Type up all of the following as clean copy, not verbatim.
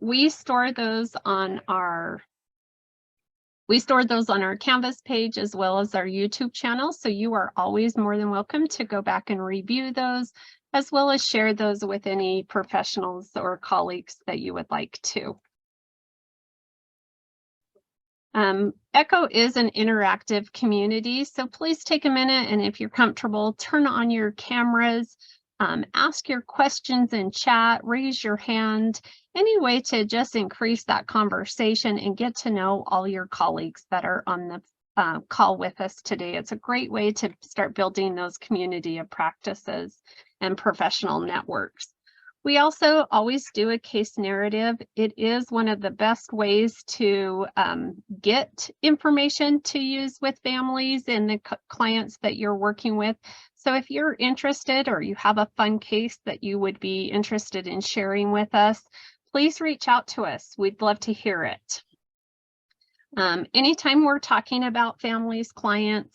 We store those on our Canvas page as well as our YouTube channel. So you are always more than welcome to go back and review those, as well as share those with any professionals or colleagues that you would like to. ECHO is an interactive community, so please take a minute, and if you're comfortable, turn on your cameras, ask your questions in chat, raise your hand, any way to just increase that conversation and get to know all your colleagues that are on the call with us today. It's a great way to start building those community of practices and professional networks. We also always do a case narrative. It is one of the best ways to get information to use with families and the clients that you're working with. So if you're interested or you have a fun case that you would be interested in sharing with us, please reach out to us. We'd love to hear it. Anytime we're talking about families, clients,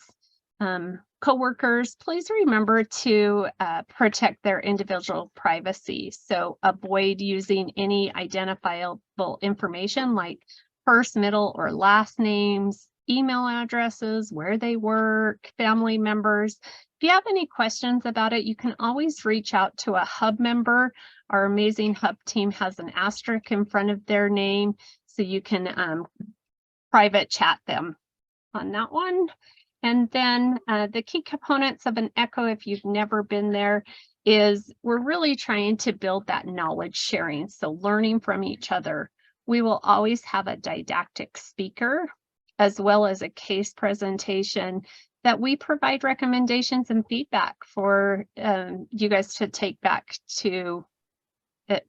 coworkers, please remember to protect their individual privacy. So avoid using any identifiable information like first, middle, or last names, email addresses, where they work, family members. If you have any questions about it, you can always reach out to a hub member. Our amazing hub team has an asterisk in front of their name, so you can private chat them on that one. And then the key components of an ECHO, if you've never been there, is we're really trying to build that knowledge sharing. So learning from each other. We will always have a didactic speaker as well as a case presentation that we provide recommendations and feedback for you guys to take back to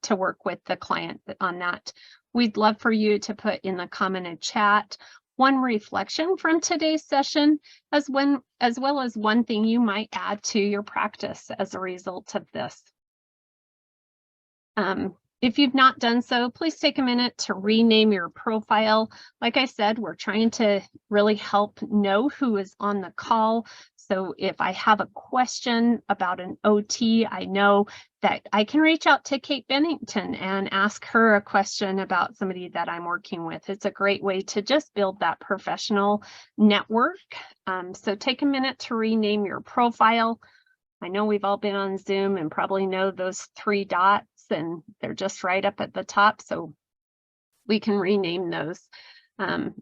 work with the client on that. We'd love for you to put in the commented chat one reflection from today's session, as well as one thing you might add to your practice as a result of this. If you've not done so, please take a minute to rename your profile. Like I said, we're trying to really help know who is on the call. So if I have a question about an OT, I know that I can reach out to Kate Bennington and ask her a question about somebody that I'm working with. It's a great way to just build that professional network. So take a minute to rename your profile. I know we've all been on Zoom and probably know those 3 dots, and they're just right up at the top, so we can rename those.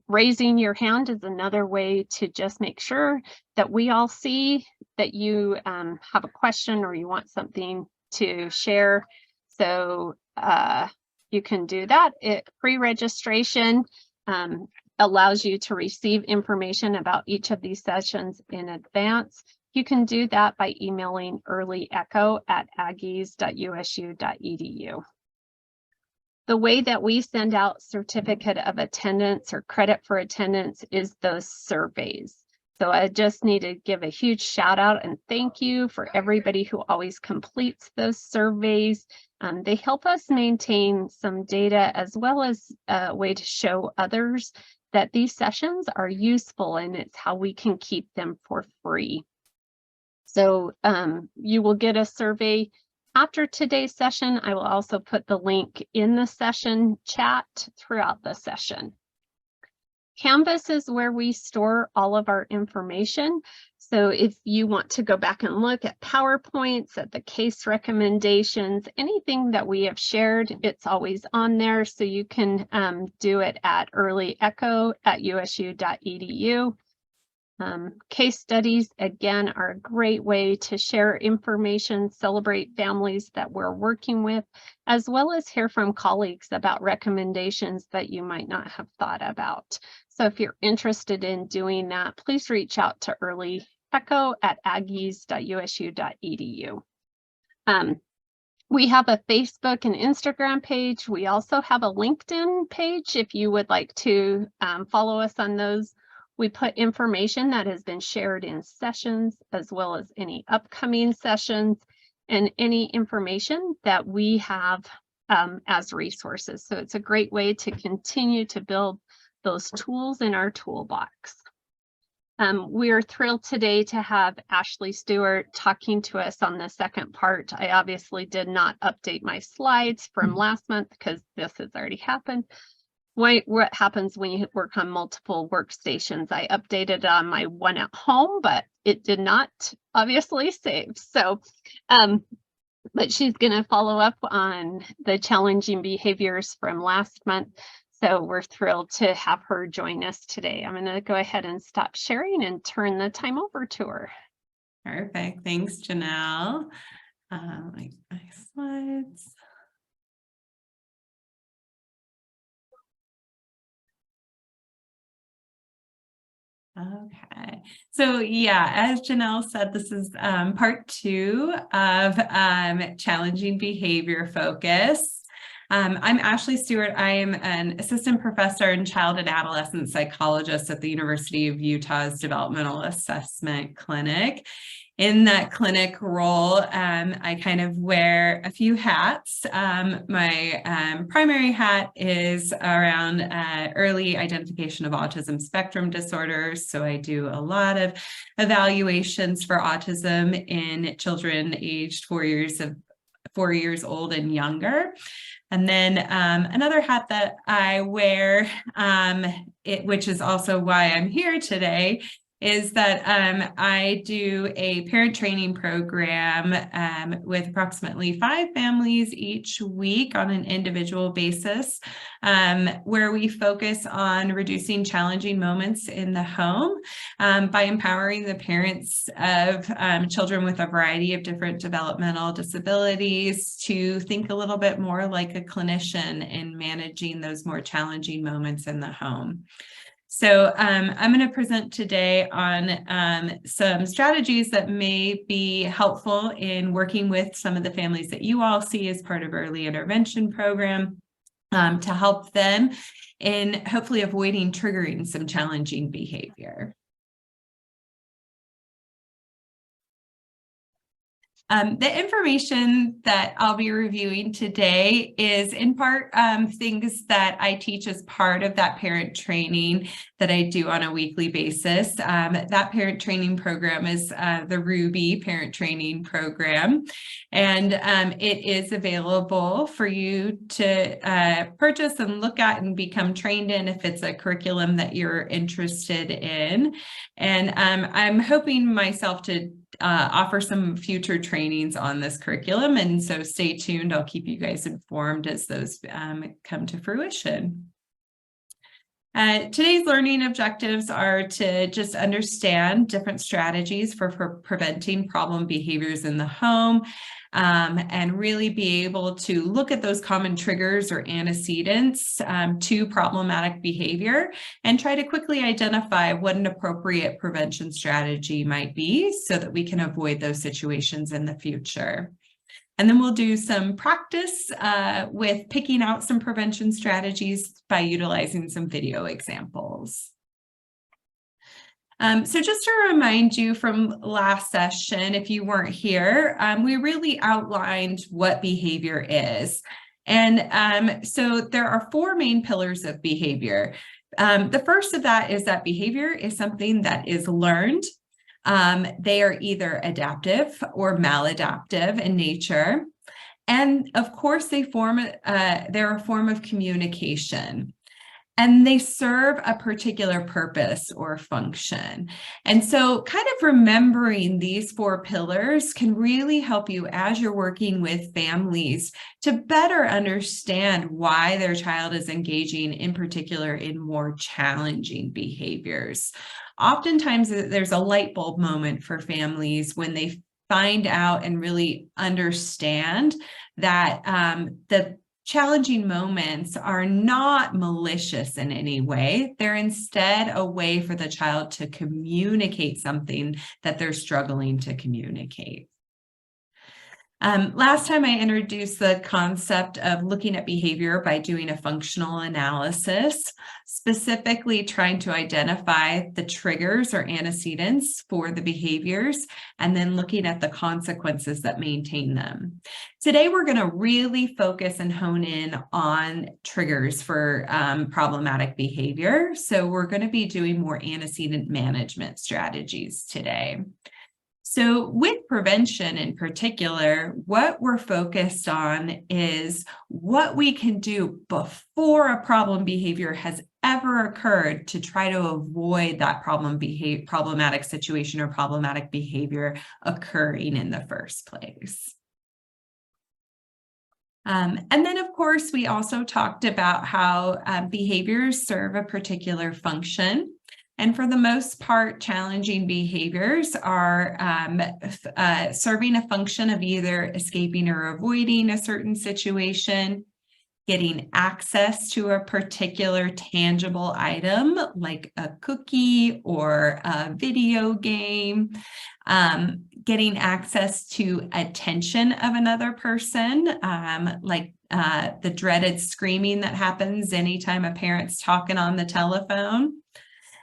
Raising your hand is another way to just make sure that we all see that you have a question or you want something to share. So you can do that. Pre-registration allows you to receive information about each of these sessions in advance. You can do that by emailing earlyecho@aggies.usu.edu. The way that we send out certificate of attendance or credit for attendance is those surveys. So I just need to give a huge shout out and thank you for everybody who always completes those surveys. They help us maintain some data as well as a way to show others that these sessions are useful, and it's how we can keep them for free. So you will get a survey after today's session. I will also put the link in the session chat throughout the session. Canvas is where we store all of our information. So if you want to go back and look at PowerPoints, at the case recommendations, anything that we have shared, it's always on there. So you can do it at earlyecho@usu.edu. Case studies, again, are a great way to share information, celebrate families that we're working with, as well as hear from colleagues about recommendations that you might not have thought about. So if you're interested in doing that, please reach out to earlyecho@aggies.usu.edu. We have a Facebook and Instagram page. We also have a LinkedIn page if you would like to follow us on those. We put information that has been shared in sessions, as well as any upcoming sessions and any information that we have as resources. So it's a great way to continue to build those tools in our toolbox. We're thrilled today to have Ashley Stuart talking to us on the second part. I obviously did not update my slides from last month because this has already happened. What happens when you work on multiple workstations? I updated on my one at home, but it did not obviously save. So, but she's going to follow up on the challenging behaviors from last month. So we're thrilled to have her join us today. I'm going to go ahead and stop sharing and turn the time over to her. Perfect. Thanks, Janelle. My slides. Okay, so yeah, as Janelle said, this is part 2 of challenging behavior focus. I'm Ashley Stuart. I am an assistant professor and child and adolescent psychologist at the University of Utah's Developmental Assessment Clinic. In that clinic role, I kind of wear a few hats. My primary hat is around early identification of autism spectrum disorders. So I do a lot of evaluations for autism in children aged 4 years old and younger. And then another hat that I wear, which is also why I'm here today, is that I do a parent training program with approximately 5 families each week on an individual basis, where we focus on reducing challenging moments in the home by empowering the parents of children with a variety of different developmental disabilities to think a little bit more like a clinician in managing those more challenging moments in the home. So I'm going to present today on some strategies that may be helpful in working with some of the families that you all see as part of early intervention program to help them in hopefully avoiding triggering some challenging behavior. The information that I'll be reviewing today is in part things that I teach as part of that parent training that I do on a weekly basis. That parent training program is the Ruby Parent Training Program, and it is available for you to purchase and look at and become trained in if it's a curriculum that you're interested in. And I'm hoping myself to offer some future trainings on this curriculum, and so stay tuned. I'll keep you guys informed as those come to fruition. Today's learning objectives are to just understand different strategies for preventing problem behaviors in the home, and really be able to look at those common triggers or antecedents to problematic behavior and try to quickly identify what an appropriate prevention strategy might be so that we can avoid those situations in the future. And then we'll do some practice with picking out some prevention strategies by utilizing some video examples. So just to remind you from last session, if you weren't here, we really outlined what behavior is. And so there are 4 main pillars of behavior. The first of that is that behavior is something that is learned. They are either adaptive or maladaptive in nature. And of course, they're a form of communication. And they serve a particular purpose or function. And so kind of remembering these 4 pillars can really help you as you're working with families to better understand why their child is engaging in particular in more challenging behaviors. Oftentimes there's a light bulb moment for families when they find out and really understand that the challenging moments are not malicious in any way. They're instead a way for the child to communicate something that they're struggling to communicate. Last time I introduced the concept of looking at behavior by doing a functional analysis, specifically trying to identify the triggers or antecedents for the behaviors, and then looking at the consequences that maintain them. Today, we're going to really focus and hone in on triggers for problematic behavior. So we're going to be doing more antecedent management strategies today. So with prevention in particular, what we're focused on is what we can do before a problem behavior has ever occurred to try to avoid that problematic situation or problematic behavior occurring in the first place. And then, of course, we also talked about how behaviors serve a particular function. And for the most part, challenging behaviors are serving a function of either escaping or avoiding a certain situation, getting access to a particular tangible item like a cookie or a video game, getting access to attention of another person, like the dreaded screaming that happens anytime a parent's talking on the telephone.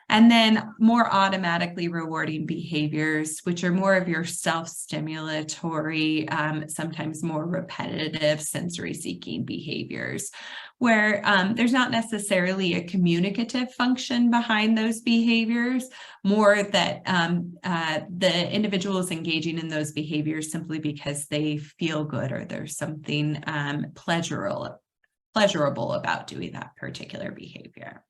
And then more automatically rewarding behaviors, which are more of your self-stimulatory, sometimes more repetitive sensory-seeking behaviors, where there's not necessarily a communicative function behind those behaviors, more that the individual is engaging in those behaviors simply because they feel good or there's something pleasurable about doing that particular behavior.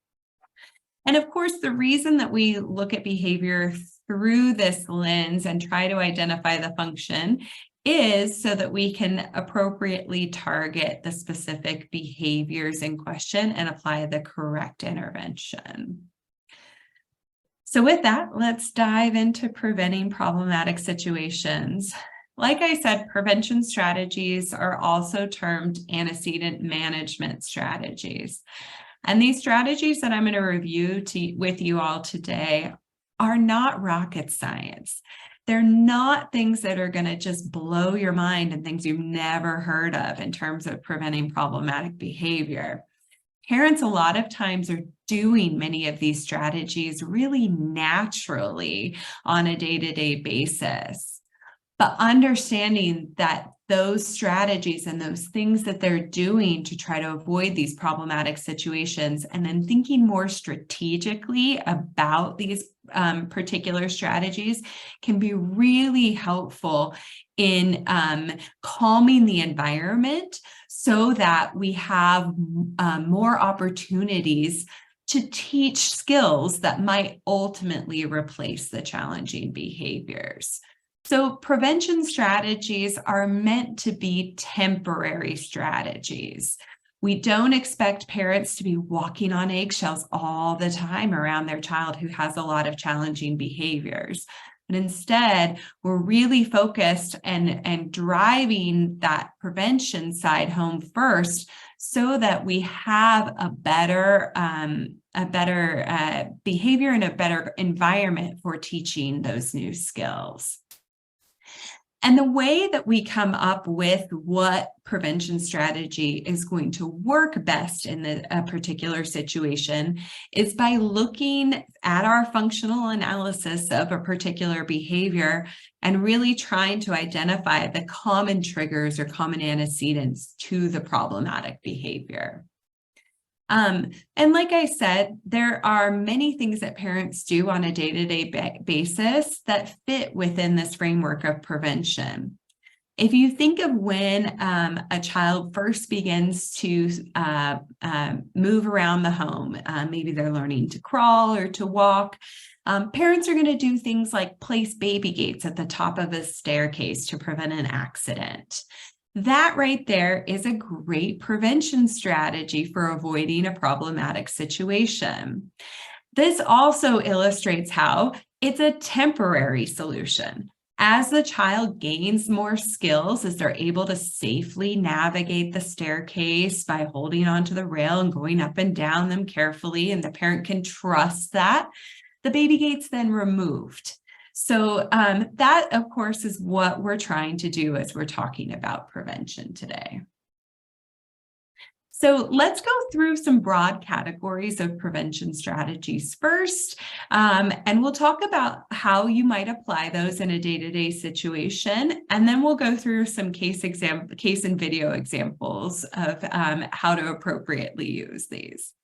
And of course, the reason that we look at behavior through this lens and try to identify the function is so that we can appropriately target the specific behaviors in question and apply the correct intervention. So with that, let's dive into preventing problematic situations. Like I said, prevention strategies are also termed antecedent management strategies. And these strategies that I'm going to review with you all today are not rocket science. They're not things that are going to just blow your mind and things you've never heard of in terms of preventing problematic behavior. Parents a lot of times are doing many of these strategies really naturally on a day-to-day basis. But understanding that those strategies and those things that they're doing to try to avoid these problematic situations, and then thinking more strategically about these particular strategies can be really helpful in calming the environment so that we have more opportunities to teach skills that might ultimately replace the challenging behaviors. So prevention strategies are meant to be temporary strategies. We don't expect parents to be walking on eggshells all the time around their child who has a lot of challenging behaviors. But instead, we're really focused and driving that prevention side home first so that we have a better behavior and a better environment for teaching those new skills. And the way that we come up with what prevention strategy is going to work best in a particular situation is by looking at our functional analysis of a particular behavior and really trying to identify the common triggers or common antecedents to the problematic behavior. And like I said, there are many things that parents do on a day-to-day basis that fit within this framework of prevention. If you think of when a child first begins to move around the home, maybe they're learning to crawl or to walk, parents are going to do things like place baby gates at the top of a staircase to prevent an accident. That right there is a great prevention strategy for avoiding a problematic situation. This also illustrates how it's a temporary solution. As the child gains more skills, as they're able to safely navigate the staircase by holding onto the rail and going up and down them carefully, and the parent can trust that, the baby gate's then removed. So that, of course, is what we're trying to do as we're talking about prevention today. So let's go through some broad categories of prevention strategies first, and we'll talk about how you might apply those in a day-to-day situation, and then we'll go through some case and video examples of how to appropriately use these.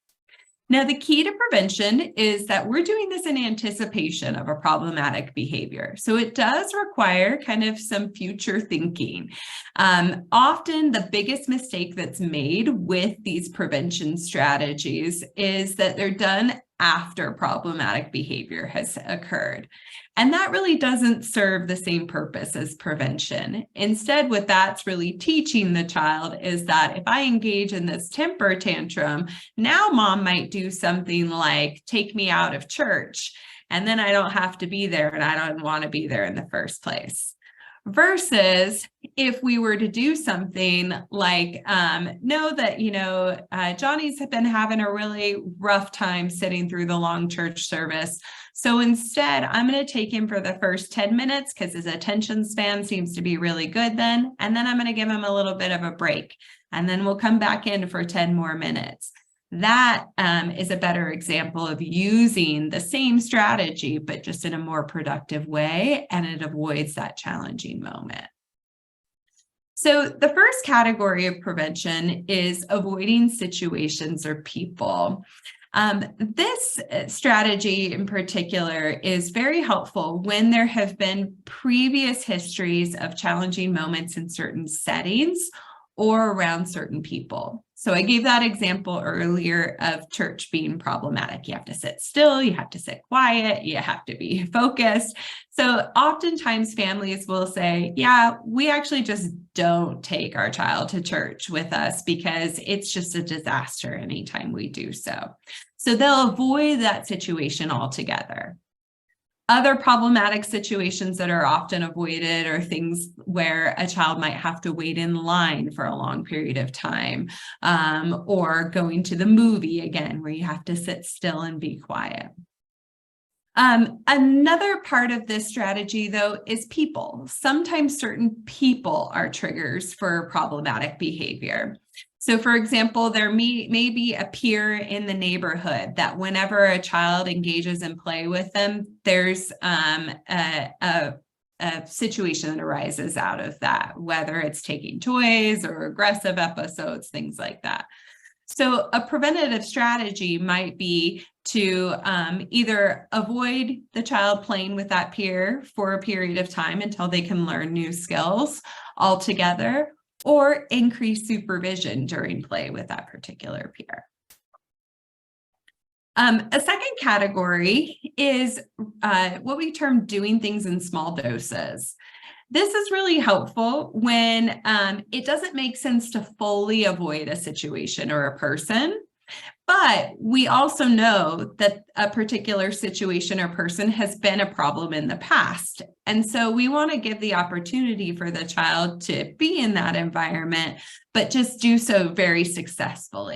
Now, the key to prevention is that we're doing this in anticipation of a problematic behavior. So it does require kind of some future thinking. Often the biggest mistake that's made with these prevention strategies is that they're done after problematic behavior has occurred. And that really doesn't serve the same purpose as prevention. Instead, what that's really teaching the child is that if I engage in this temper tantrum, now mom might do something like take me out of church, and then I don't have to be there and I don't want to be there in the first place. Versus if we were to do something like know that, Johnny's been having a really rough time sitting through the long church service. So instead, I'm going to take him for the first 10 minutes because his attention span seems to be really good then. And then I'm going to give him a little bit of a break. And then we'll come back in for 10 more minutes. That is a better example of using the same strategy, but just in a more productive way, and it avoids that challenging moment. So the first category of prevention is avoiding situations or people. This strategy in particular is very helpful when there have been previous histories of challenging moments in certain settings or around certain people. So I gave that example earlier of church being problematic. You have to sit still, you have to sit quiet, you have to be focused. So oftentimes families will say, yeah, we actually just don't take our child to church with us because it's just a disaster anytime we do so. So they'll avoid that situation altogether. Other problematic situations that are often avoided are things where a child might have to wait in line for a long period of time, or going to the movie again, where you have to sit still and be quiet. Another part of this strategy, though, is people. Sometimes certain people are triggers for problematic behavior. So, for example, there may be a peer in the neighborhood that whenever a child engages in play with them, there's a situation that arises out of that, whether it's taking toys or aggressive episodes, things like that. So a preventative strategy might be to either avoid the child playing with that peer for a period of time until they can learn new skills altogether, or increase supervision during play with that particular peer. A second category is what we term doing things in small doses. This is really helpful when it doesn't make sense to fully avoid a situation or a person, but we also know that a particular situation or person has been a problem in the past. And so we want to give the opportunity for the child to be in that environment, but just do so very successful.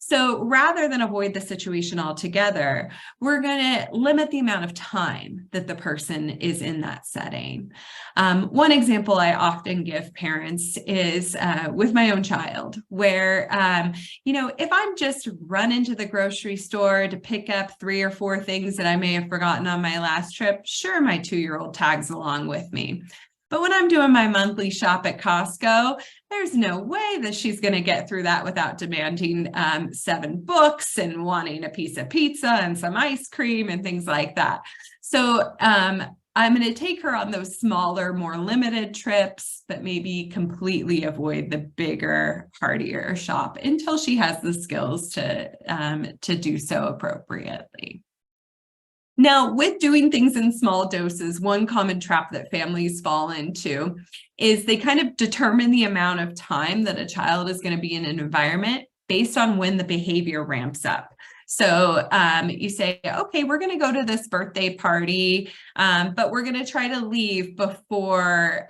So rather than avoid the situation altogether, we're going to limit the amount of time that the person is in that setting. One example I often give parents is with my own child, where, if I'm just running to the grocery store to pick up 3 or 4 things that I may have forgotten on my last trip, sure, my 2-year-old tags along with me. But when I'm doing my monthly shop at Costco, there's no way that she's going to get through that without demanding 7 books and wanting a piece of pizza and some ice cream and things like that. So I'm going to take her on those smaller, more limited trips, but maybe completely avoid the bigger, hardier shop until she has the skills to do so appropriately. Now, with doing things in small doses, one common trap that families fall into is they kind of determine the amount of time that a child is going to be in an environment based on when the behavior ramps up. So you say, okay, we're going to go to this birthday party, but we're going to try to leave before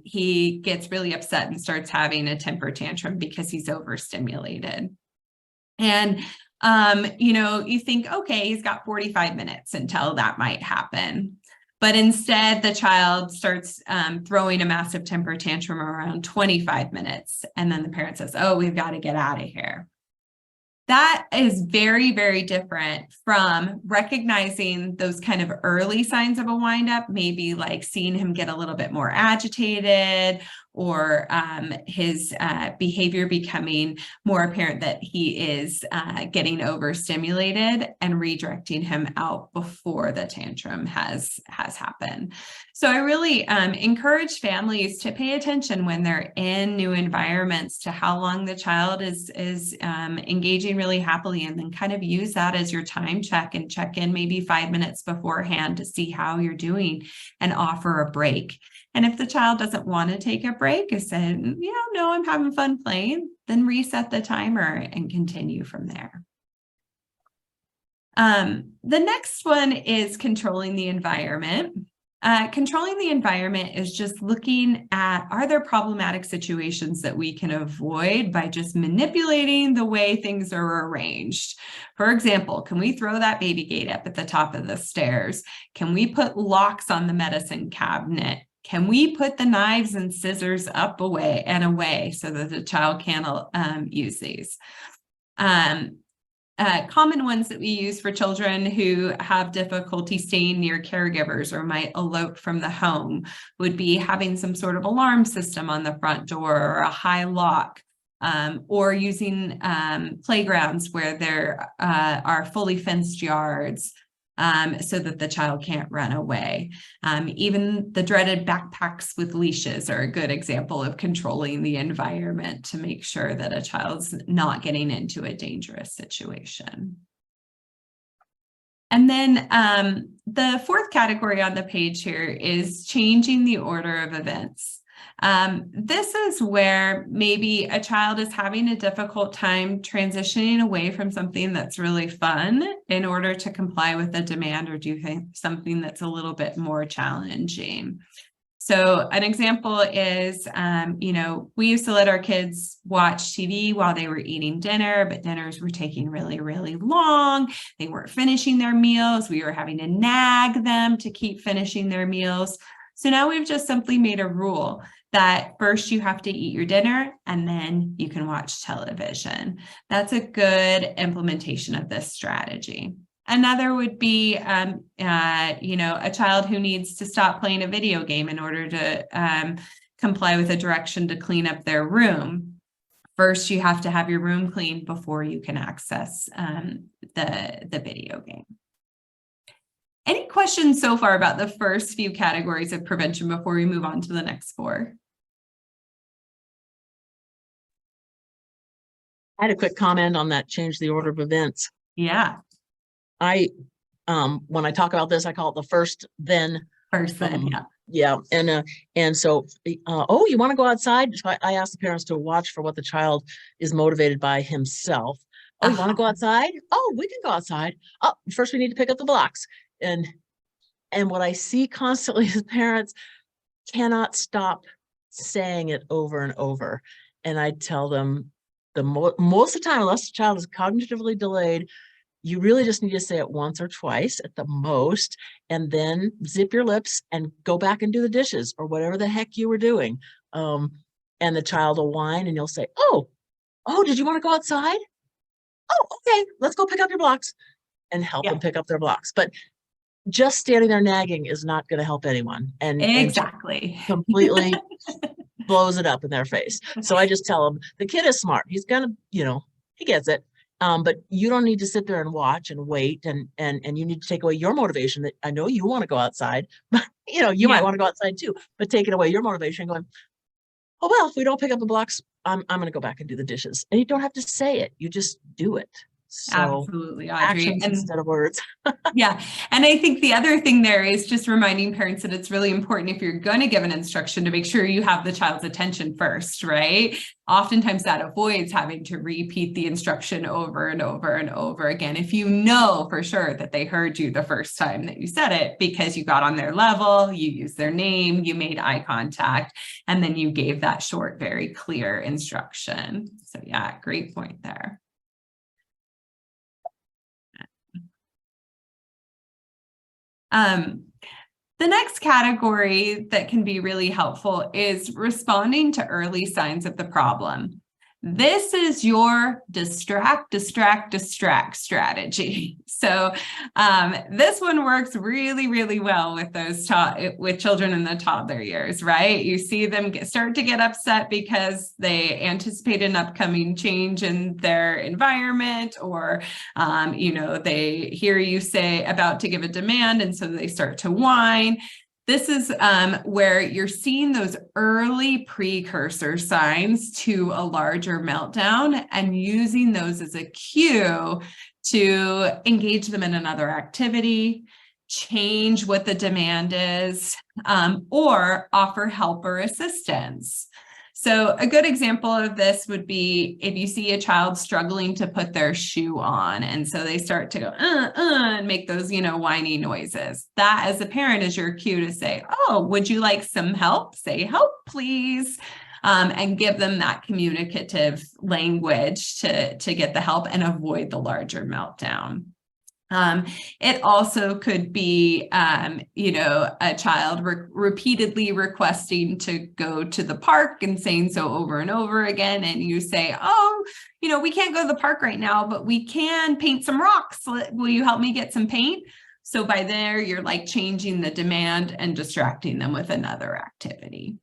he gets really upset and starts having a temper tantrum because he's overstimulated. And you think, okay, he's got 45 minutes until that might happen. But instead, the child starts throwing a massive temper tantrum around 25 minutes. And then the parent says, oh, we've got to get out of here. That is very, very different from recognizing those kind of early signs of a windup, maybe like seeing him get a little bit more agitated, or his behavior becoming more apparent that he is getting overstimulated, and redirecting him out before the tantrum has happened. So I really encourage families to pay attention when they're in new environments to how long the child is engaging really happily, and then kind of use that as your time check, and check in maybe 5 minutes beforehand to see how you're doing and offer a break. And if the child doesn't want to take a break and say, no, I'm having fun playing, then reset the timer and continue from there. The next one is controlling the environment. Controlling the environment is just looking at, are there problematic situations that we can avoid by just manipulating the way things are arranged? For example, can we throw that baby gate up at the top of the stairs? Can we put locks on the medicine cabinet? Can we put the knives and scissors up away so that the child can't use these? Common ones that we use for children who have difficulty staying near caregivers or might elope from the home would be having some sort of alarm system on the front door, or a high lock, or using playgrounds where there are fully fenced yards, so that the child can't run away. Even the dreaded backpacks with leashes are a good example of controlling the environment to make sure that a child's not getting into a dangerous situation. And then the fourth category on the page here is changing the order of events. This is where maybe a child is having a difficult time transitioning away from something that's really fun in order to comply with a demand or do something that's a little bit more challenging. So an example is, we used to let our kids watch TV while they were eating dinner, but dinners were taking really, really long. They weren't finishing their meals. We were having to nag them to keep finishing their meals. So now we've just simply made a rule that first you have to eat your dinner and then you can watch television. That's a good implementation of this strategy. Another would be, a child who needs to stop playing a video game in order to comply with a direction to clean up their room. First, you have to have your room cleaned before you can access the video game. Any questions so far about the first few categories of prevention before we move on to the next four? I had a quick comment on that, change the order of events. Yeah. When I talk about this, I call it the first then. Yeah. And so, you want to go outside? So I asked the parents to watch for what the child is motivated by himself. Oh, you want to go outside? Oh, we can go outside. Oh, first we need to pick up the blocks. And what I see constantly is parents cannot stop saying it over and over. And I tell them most of the time, unless the child is cognitively delayed, you really just need to say it once or twice at the most, and then zip your lips and go back and do the dishes or whatever the heck you were doing. And the child will whine and you'll say, oh, did you want to go outside? Oh, okay, let's go pick up your blocks, and help them pick up their blocks. But just standing there nagging is not going to help anyone. And exactly. Completely blows it up in their face. So I just tell them, the kid is smart. He's gonna, he gets it. But you don't need to sit there and watch and wait, and you need to take away your motivation. That I know you want to go outside, but you might want to go outside too, but taking away your motivation, going, oh, well, if we don't pick up the blocks, I'm going to go back and do the dishes. And you don't have to say it. You just do it. So absolutely, Audrey. Actions instead of words. Yeah. And I think the other thing there is just reminding parents that it's really important, if you're going to give an instruction, to make sure you have the child's attention first, right? Oftentimes that avoids having to repeat the instruction over and over and over again. If you know for sure that they heard you the first time that you said it, because you got on their level, you used their name, you made eye contact, and then you gave that short, very clear instruction. So yeah, great point there. The next category that can be really helpful is responding to early signs of the problem. This is your distract strategy. So this one works really, really well with those with children in the toddler years, right? You see them start to get upset because they anticipate an upcoming change in their environment, or they hear you say about to give a demand, and so they start to whine. This is where you're seeing those early precursor signs to a larger meltdown and using those as a cue to engage them in another activity, change what the demand is, or offer help or assistance. So a good example of this would be if you see a child struggling to put their shoe on, and so they start to go, and make those, whiny noises. That, as a parent, is your cue to say, oh, would you like some help? Say, help, please. And give them that communicative language to get the help and avoid the larger meltdown. It also could be, a child repeatedly requesting to go to the park and saying so over and over again. And you say, oh, we can't go to the park right now, but we can paint some rocks. Will you help me get some paint? So by there, you're like changing the demand and distracting them with another activity.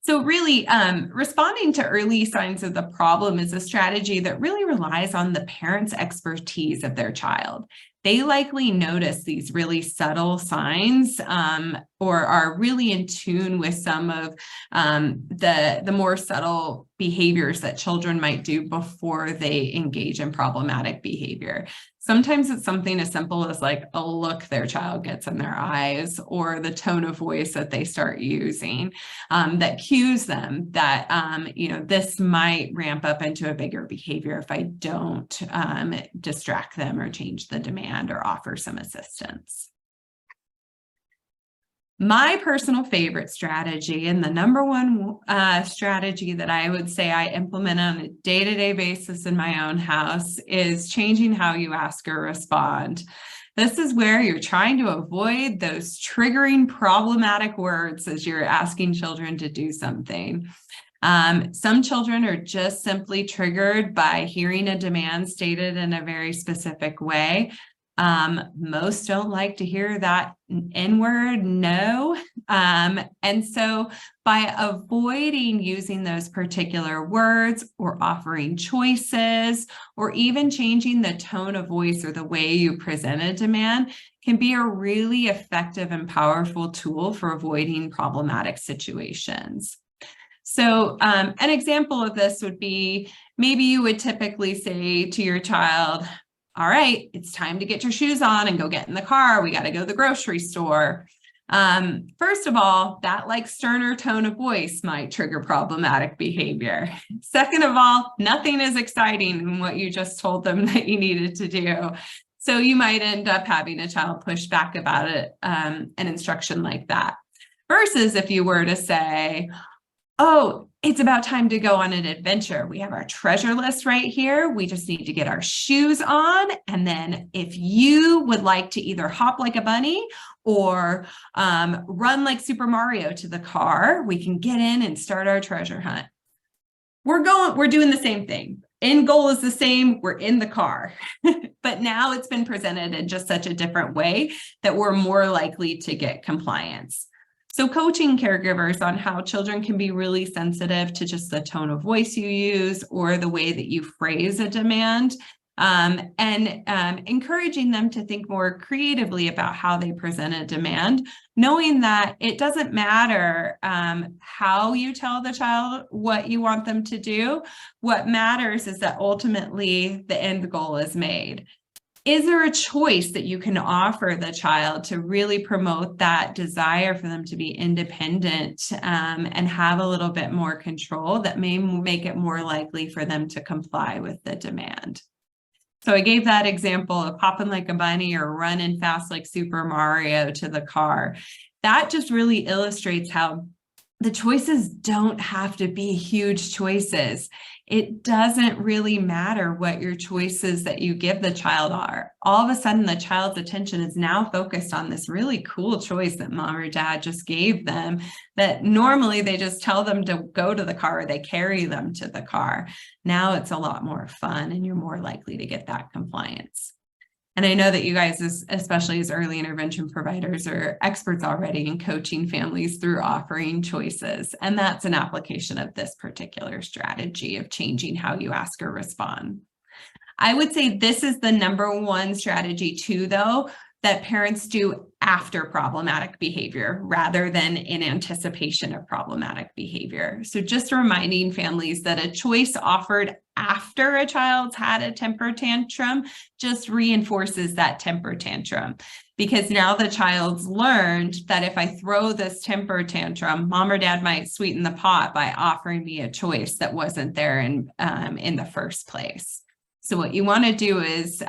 So really, responding to early signs of the problem is a strategy that really relies on the parent's expertise of their child. They likely notice these really subtle signs or are really in tune with some of the more subtle behaviors that children might do before they engage in problematic behavior. Sometimes it's something as simple as like a look their child gets in their eyes, or the tone of voice that they start using that cues them that, this might ramp up into a bigger behavior if I don't distract them or change the demand or offer some assistance. My personal favorite strategy, and the number one strategy that I would say I implement on a day-to-day basis in my own house, is changing how you ask or respond. This is where you're trying to avoid those triggering problematic words as you're asking children to do something. Some children are just simply triggered by hearing a demand stated in a very specific way. Most don't like to hear that N-word, no. And so by avoiding using those particular words, or offering choices, or even changing the tone of voice or the way you present a demand, can be a really effective and powerful tool for avoiding problematic situations. So an example of this would be, maybe you would typically say to your child, all right, it's time to get your shoes on and go get in the car. We got to go to the grocery store. First of all, that like sterner tone of voice might trigger problematic behavior. Second of all, nothing is exciting in what you just told them that you needed to do. So you might end up having a child push back about it, an instruction like that. Versus if you were to say, oh, it's about time to go on an adventure. We have our treasure list right here. We just need to get our shoes on. And then if you would like to either hop like a bunny or run like Super Mario to the car, we can get in and start our treasure hunt. We're doing the same thing. End goal is the same. We're in the car. But now it's been presented in just such a different way that we're more likely to get compliance. So coaching caregivers on how children can be really sensitive to just the tone of voice you use or the way that you phrase a demand, and encouraging them to think more creatively about how they present a demand, knowing that it doesn't matter how you tell the child what you want them to do. What matters is that ultimately the end goal is made. Is there a choice that you can offer the child to really promote that desire for them to be independent and have a little bit more control that may make it more likely for them to comply with the demand? So I gave that example of hopping like a bunny or running fast like Super Mario to the car. That just really illustrates how the choices don't have to be huge choices. it doesn't really matter what your choices that you give the child are. All of a sudden, the child's attention is now focused on this really cool choice that mom or dad just gave them, that normally they just tell them to go to the car or they carry them to the car. Now it's a lot more fun and you're more likely to get that compliance. And I know that you guys, especially as early intervention providers, are experts already in coaching families through offering choices. And that's an application of this particular strategy of changing how you ask or respond. I would say this is the #1 strategy too, though, that parents do after problematic behavior rather than in anticipation of problematic behavior. So just reminding families that a choice offered after a child's had a temper tantrum just reinforces that temper tantrum, because now the child's learned that if I throw this temper tantrum, mom or dad might sweeten the pot by offering me a choice that wasn't there in the first place. So what you want to do is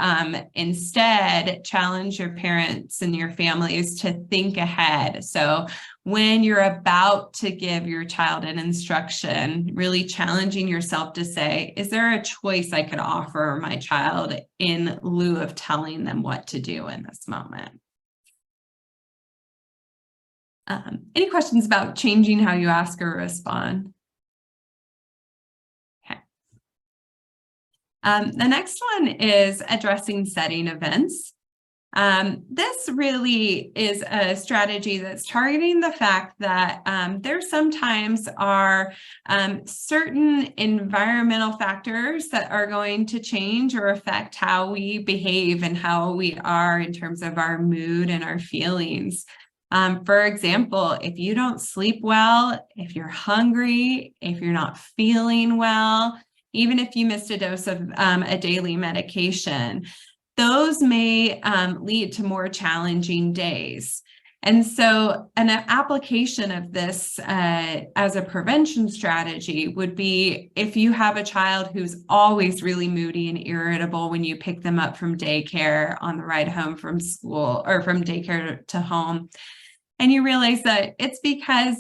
instead challenge your parents and your families to think ahead. So when you're about to give your child an instruction, really challenging yourself to say, is there a choice I could offer my child in lieu of telling them what to do in this moment? Any questions about changing how you ask or respond? The next one is addressing setting events. This really is a strategy that's targeting the fact that there sometimes are certain environmental factors that are going to change or affect how we behave and how we are in terms of our mood and our feelings. For example, if you don't sleep well, if you're hungry, if you're not feeling well, even if you missed a dose of a daily medication, those may lead to more challenging days. And so an application of this as a prevention strategy would be if you have a child who's always really moody and irritable when you pick them up from daycare on the ride home from school or from daycare to home, and you realize that it's because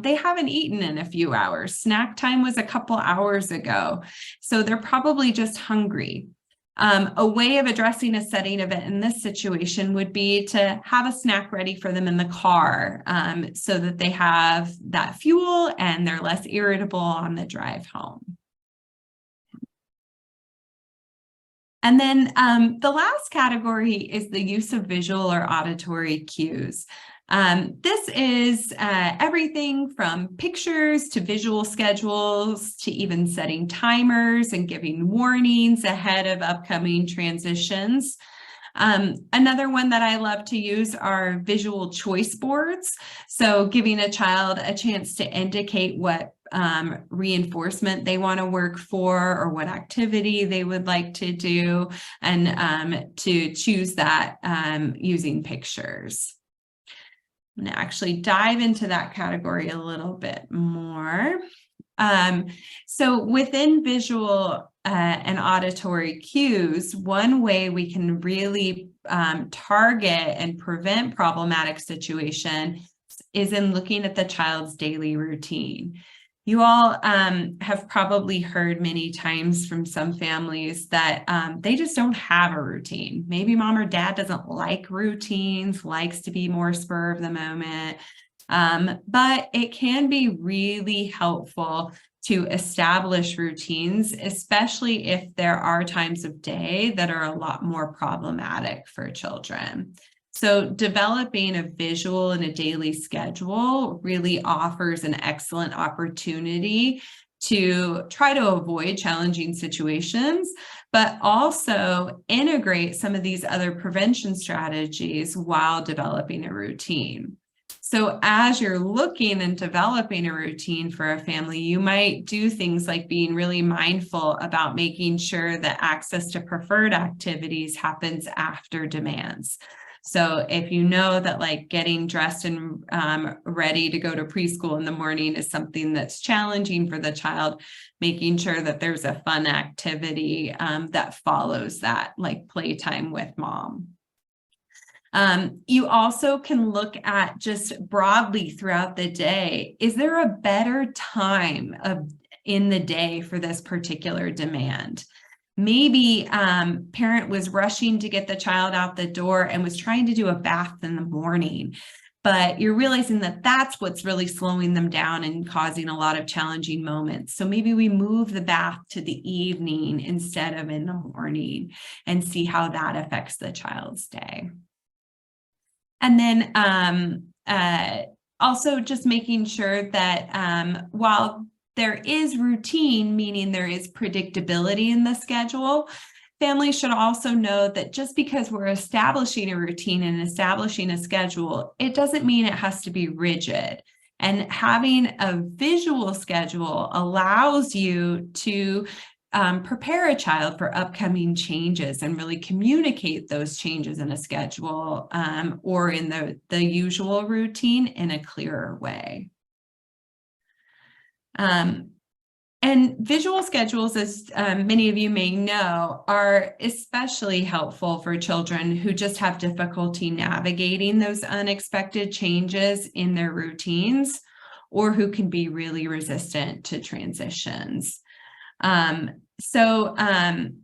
they haven't eaten in a few hours. Snack time was a couple hours ago, so they're probably just hungry. A way of addressing a setting event in this situation would be to have a snack ready for them in the car so that they have that fuel and they're less irritable on the drive home. And then the last category is the use of visual or auditory cues. This is everything from pictures to visual schedules to even setting timers and giving warnings ahead of upcoming transitions. Another one that I love to use are visual choice boards. So giving a child a chance to indicate what reinforcement they want to work for or what activity they would like to do, and to choose that using pictures. I'm going to actually dive into that category a little bit more. So within visual and auditory cues, one way we can really target and prevent problematic situation is in looking at the child's daily routine. You all have probably heard many times from some families that they just don't have a routine. Maybe mom or dad doesn't like routines, likes to be more spur of the moment, but it can be really helpful to establish routines, especially if there are times of day that are a lot more problematic for children. So developing a visual and a daily schedule really offers an excellent opportunity to try to avoid challenging situations, but also integrate some of these other prevention strategies while developing a routine. So as you're looking and developing a routine for a family, you might do things like being really mindful about making sure that access to preferred activities happens after demands. So if you know that like getting dressed and ready to go to preschool in the morning is something that's challenging for the child, making sure that there's a fun activity that follows that, like playtime with mom. You also can look at just broadly throughout the day, is there a better time in the day for this particular demand. Maybe parent was rushing to get the child out the door and was trying to do a bath in the morning, but you're realizing that that's what's really slowing them down and causing a lot of challenging moments. So maybe we move the bath to the evening instead of in the morning and see how that affects the child's day. And then also just making sure that while there is routine, meaning there is predictability in the schedule, families should also know that just because we're establishing a routine and establishing a schedule, it doesn't mean it has to be rigid. And having a visual schedule allows you to prepare a child for upcoming changes and really communicate those changes in a schedule or in the usual routine in a clearer way. And visual schedules, as many of you may know, are especially helpful for children who just have difficulty navigating those unexpected changes in their routines or who can be really resistant to transitions. So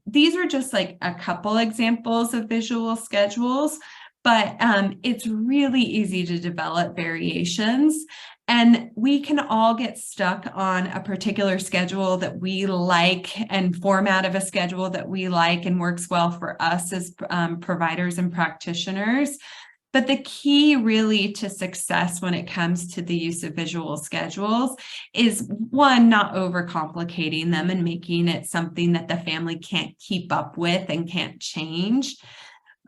these are just like a couple examples of visual schedules, but it's really easy to develop variations. And we can all get stuck on a particular schedule that we like and format of a schedule that we like and works well for us as providers and practitioners. But the key really to success when it comes to the use of visual schedules is, one, not overcomplicating them and making it something that the family can't keep up with and can't change.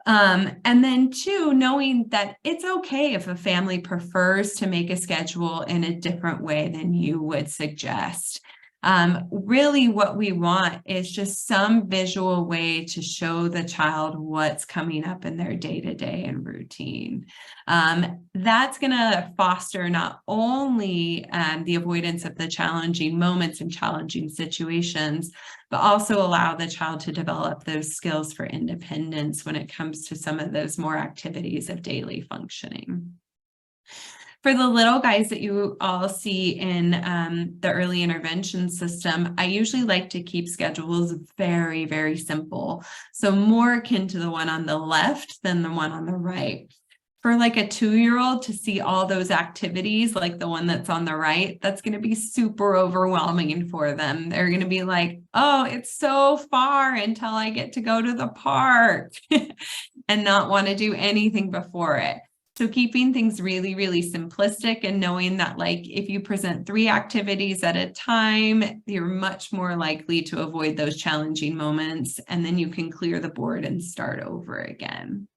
And then two, knowing that it's okay if a family prefers to make a schedule in a different way than you would suggest. Really what we want is just some visual way to show the child what's coming up in their day-to-day and routine. That's going to foster not only the avoidance of the challenging moments and challenging situations, but also allow the child to develop those skills for independence when it comes to some of those more activities of daily functioning. For the little guys that you all see in the early intervention system, I usually like to keep schedules very, very simple. So more akin to the one on the left than the one on the right. For like a 2-year-old to see all those activities, like the one that's on the right, that's going to be super overwhelming for them. They're going to be like, oh, it's so far until I get to go to the park and not want to do anything before it. So keeping things really, really simplistic and knowing that, like, if you present 3 activities at a time, you're much more likely to avoid those challenging moments, and then you can clear the board and start over again.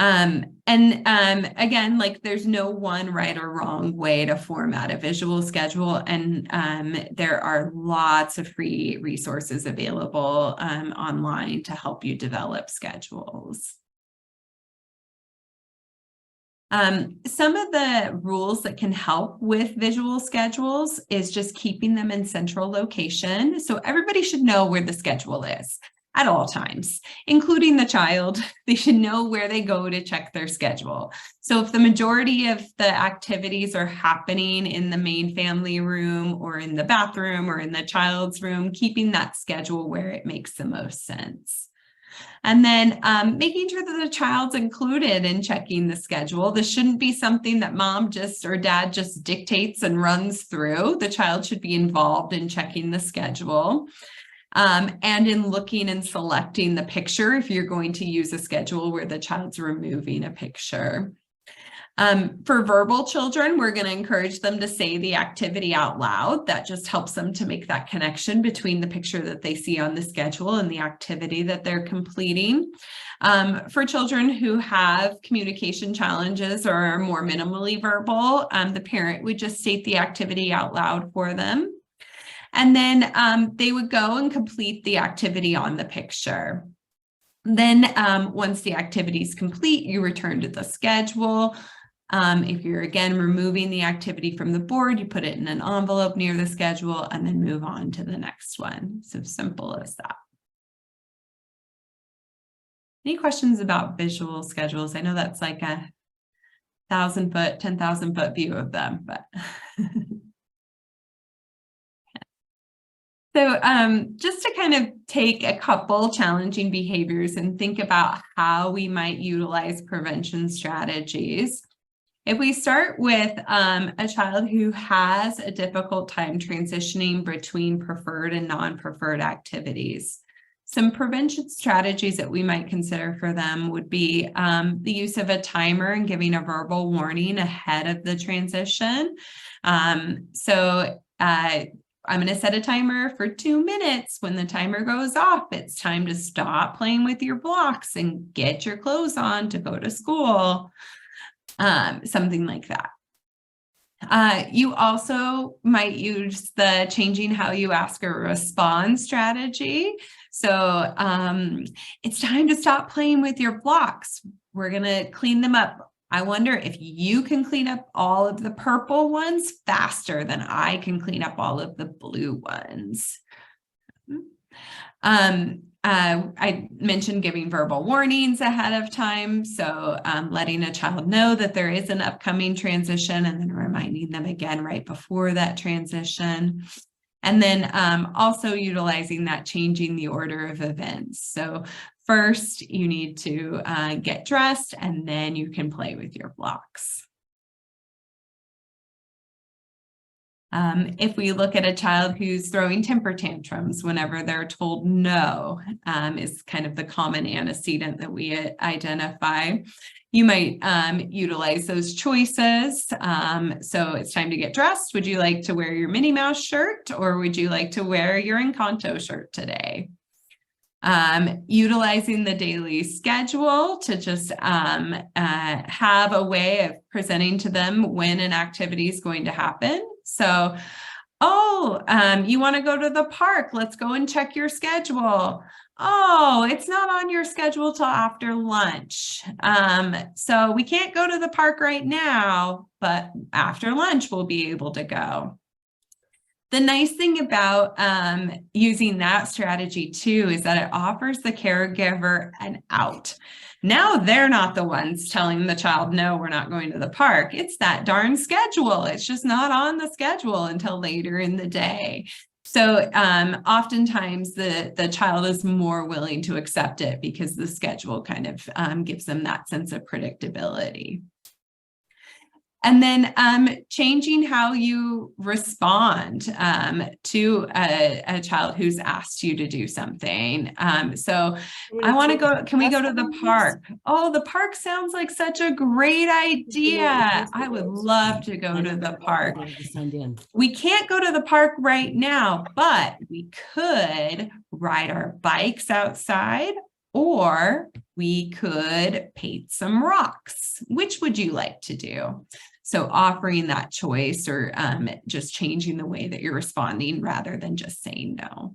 Again, like, there's no one right or wrong way to format a visual schedule, and there are lots of free resources available online to help you develop schedules. Some of the rules that can help with visual schedules is just keeping them in central location. So everybody should know where the schedule is at all times, including the child. They should know where they go to check their schedule. So if the majority of the activities are happening in the main family room or in the bathroom or in the child's room, keeping that schedule where it makes the most sense. And then making sure that the child's included in checking the schedule. This shouldn't be something that mom just or dad just dictates and runs through. The child should be involved in checking the schedule and in looking and selecting the picture if you're going to use a schedule where the child's removing a picture. For verbal children, we're going to encourage them to say the activity out loud. That just helps them to make that connection between the picture that they see on the schedule and the activity that they're completing. For children who have communication challenges or are more minimally verbal, the parent would just state the activity out loud for them. And then they would go and complete the activity on the picture. Then once the activity is complete, you return to the schedule. If you're again removing the activity from the board, you put it in an envelope near the schedule and then move on to the next one. So simple as that. Any questions about visual schedules? I know that's like a 1,000-foot, 10,000-foot view of them, but So just to kind of take a couple challenging behaviors and think about how we might utilize prevention strategies. If we start with a child who has a difficult time transitioning between preferred and non-preferred activities, some prevention strategies that we might consider for them would be the use of a timer and giving a verbal warning ahead of the transition. I'm going to set a timer for 2 minutes. When the timer goes off, it's time to stop playing with your blocks and get your clothes on to go to school. Something like that. You also might use the changing how you ask or respond strategy. So it's time to stop playing with your blocks. We're going to clean them up. I wonder if you can clean up all of the purple ones faster than I can clean up all of the blue ones. I mentioned giving verbal warnings ahead of time. So letting a child know that there is an upcoming transition and then reminding them again right before that transition. And then also utilizing that changing the order of events. So first you need to get dressed and then you can play with your blocks. If we look at a child who's throwing temper tantrums whenever they're told no, is kind of the common antecedent that we identify. You might utilize those choices. So it's time to get dressed. Would you like to wear your Minnie Mouse shirt or would you like to wear your Encanto shirt today? Utilizing the daily schedule to just have a way of presenting to them when an activity is going to happen. So, you want to go to the park? Let's go and check your schedule. Oh, it's not on your schedule till after lunch. So we can't go to the park right now, but after lunch, we'll be able to go. The nice thing about using that strategy too is that it offers the caregiver an out. Now they're not the ones telling the child, no, we're not going to the park. It's that darn schedule. It's just not on the schedule until later in the day. So oftentimes the child is more willing to accept it because the schedule kind of gives them that sense of predictability. And then changing how you respond to a child who's asked you to do something. So I want to go, can we go to the park? Oh, the park sounds like such a great idea. I would love to go to the park. We can't go to the park right now, but we could ride our bikes outside or we could paint some rocks. Which would you like to do? So offering that choice or just changing the way that you're responding rather than just saying no.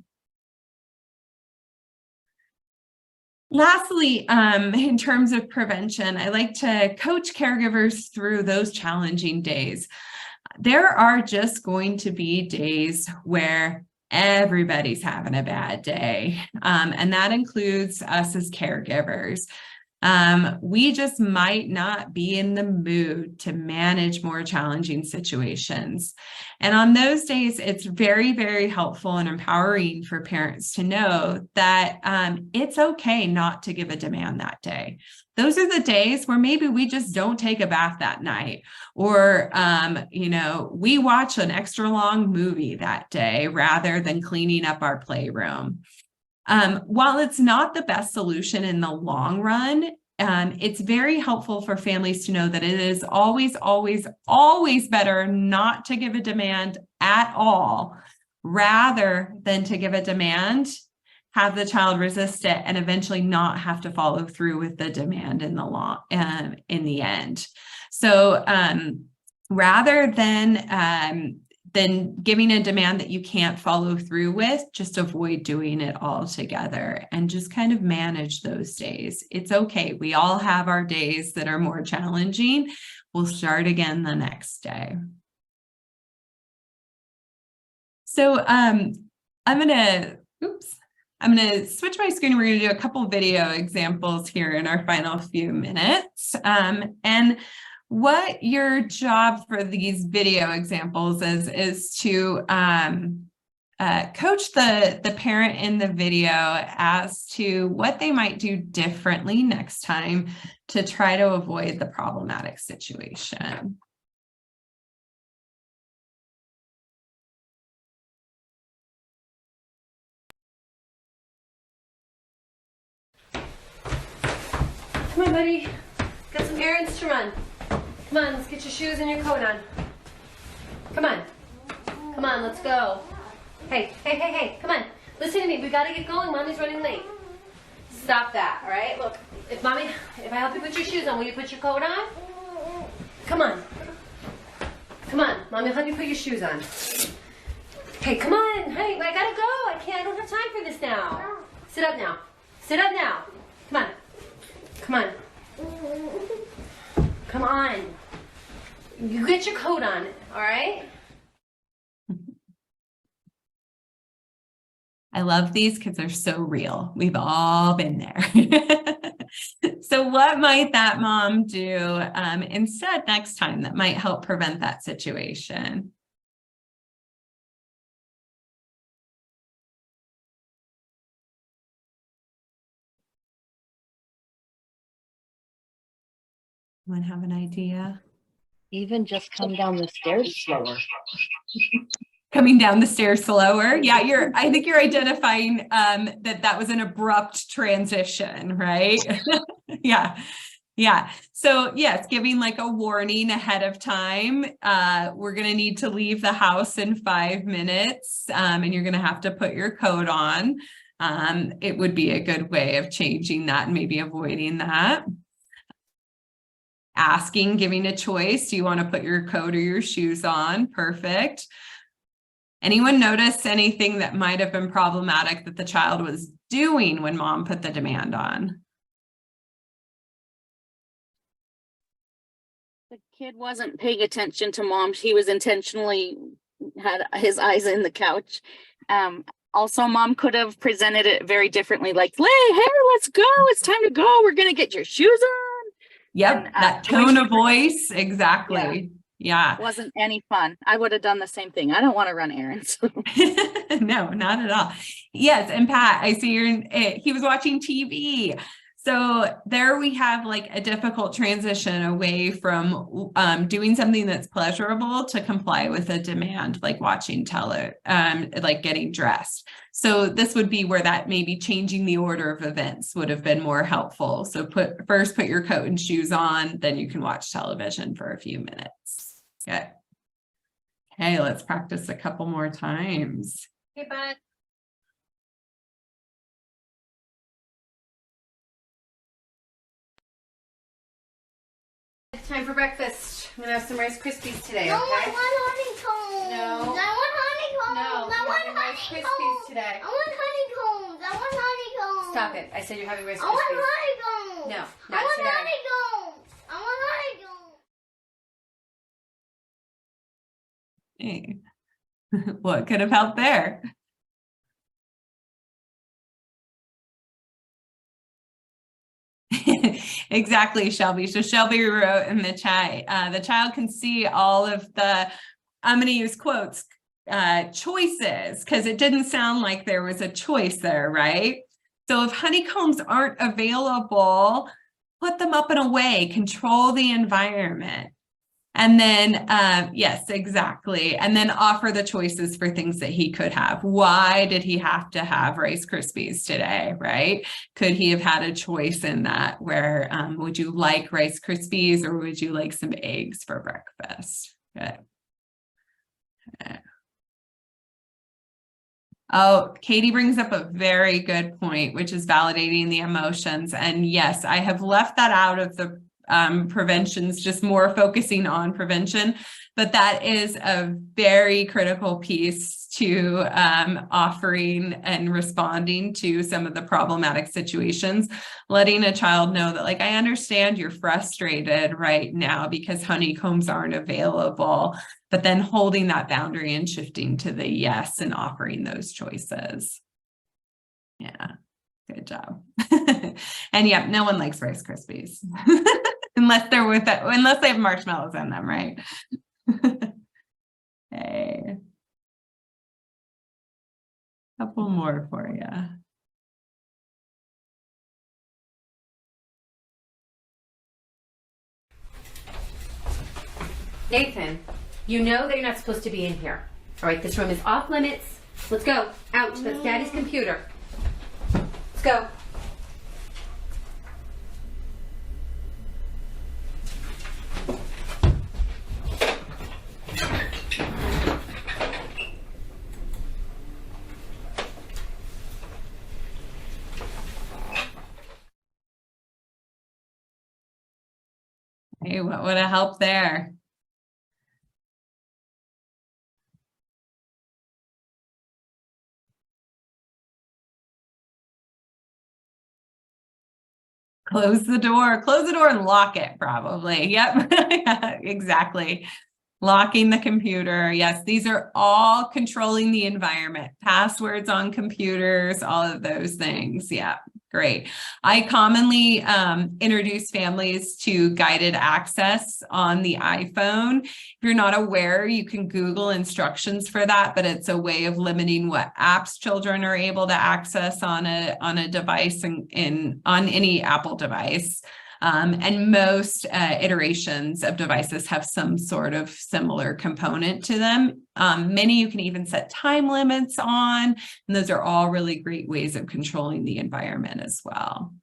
Lastly, in terms of prevention, I like to coach caregivers through those challenging days. There are just going to be days where everybody's having a bad day, and that includes us as caregivers. We just might not be in the mood to manage more challenging situations. And on those days, it's very, very helpful and empowering for parents to know that it's okay not to give a demand that day. Those are the days where maybe we just don't take a bath that night, or, we watch an extra long movie that day rather than cleaning up our playroom. While it's not the best solution in the long run, it's very helpful for families to know that it is always, always, always better not to give a demand at all, rather than to give a demand, have the child resist it, and eventually not have to follow through with the demand in the end. So rather than giving a demand that you can't follow through with, just avoid doing it altogether and just kind of manage those days. It's okay. We all have our days that are more challenging. We'll start again the next day. So I'm going to switch my screen. We're going to do a couple video examples here in our final few minutes. And what your job for these video examples is to coach the parent in the video as to what they might do differently next time to try to avoid the problematic situation. Come on, buddy. Got some errands to run. Come on, let's get your shoes and your coat on. Come on. Come on, let's go. Hey, hey, hey, hey, come on. Listen to me. We gotta get going. Mommy's running late. Stop that, all right? Look, if I help you put your shoes on, will you put your coat on? Come on. Come on. Mommy will help you put your shoes on. Hey, come on. Hey, I gotta go. I don't have time for this now. Sit up now. Sit up now. Come on. Come on. Come on. You get your coat on, all right? I love these because they're so real. We've all been there. So what might that mom do instead next time that might help prevent that situation? Anyone have an idea? Even just come down the stairs slower. Coming down the stairs slower. Yeah, I think you're identifying that was an abrupt transition, right? Yeah. Yeah. So yes, giving like a warning ahead of time. We're going to need to leave the house in 5 minutes, and you're going to have to put your coat on. It would be a good way of changing that and maybe avoiding that. Asking, giving a choice. Do you want to put your coat or your shoes on? Perfect. Anyone notice anything that might have been problematic that the child was doing when mom put the demand on? The kid wasn't paying attention to mom. He was intentionally had his eyes in the couch. Also, mom could have presented it very differently, like, hey, let's go. It's time to go. We're going to get your shoes on. Yep, And, that tone of voice, exactly. Yeah. Wasn't any fun. I would have done the same thing. I don't want to run errands. No, not at all. Yes, and Pat, I see he was watching TV. So there we have like a difficult transition away from doing something that's pleasurable to comply with a demand, like watching like getting dressed. So this would be where that maybe changing the order of events would have been more helpful. So first put your coat and shoes on, then you can watch television for a few minutes. Good. Okay, let's practice a couple more times. Hey, bud. It's time for breakfast. I'm gonna have some Rice Krispies today, No, okay? I want honeycombs. No. I want honeycombs. No, I want you're having Rice Krispies honeycombs. today. I want honeycombs. I want honeycombs. Stop it. I said you're having Rice I want Krispies. honeycombs. No, I not want today. honeycombs. I want honeycombs. Hey. What could have helped there? Exactly, Shelby. So Shelby wrote in the chat, the child can see all of the, I'm going to use quotes, choices, because it didn't sound like there was a choice there, right? So if honeycombs aren't available, put them up and away, control the environment. And then, yes, exactly. And then offer the choices for things that he could have. Why did he have to have Rice Krispies today, right? Could he have had a choice in that where, would you like Rice Krispies or would you like some eggs for breakfast? Good. Okay. Oh, Katie brings up a very good point, which is validating the emotions. And yes, I have left that out of the preventions, just more focusing on prevention, but that is a very critical piece to offering and responding to some of the problematic situations, letting a child know that, like, I understand you're frustrated right now because honeycombs aren't available, but then holding that boundary and shifting to the yes and offering those choices. Yeah, good job. And yeah, no one likes Rice Krispies. Unless they're unless they have marshmallows in them, right? Okay. Couple more for you. Nathan, you know that you're not supposed to be in here. All right, this room is off limits. Let's go. Out. That's Daddy's computer. Let's go. Hey, what would have helped there? Close the door and lock it probably. Yep, yeah, exactly. Locking the computer. Yes, these are all controlling the environment, passwords on computers, all of those things. Yeah, great. I commonly introduce families to guided access on the iPhone. If you're not aware, you can Google instructions for that, but it's a way of limiting what apps children are able to access on a device and on any Apple device. And most iterations of devices have some sort of similar component to them. Many you can even set time limits on, and those are all really great ways of controlling the environment as well.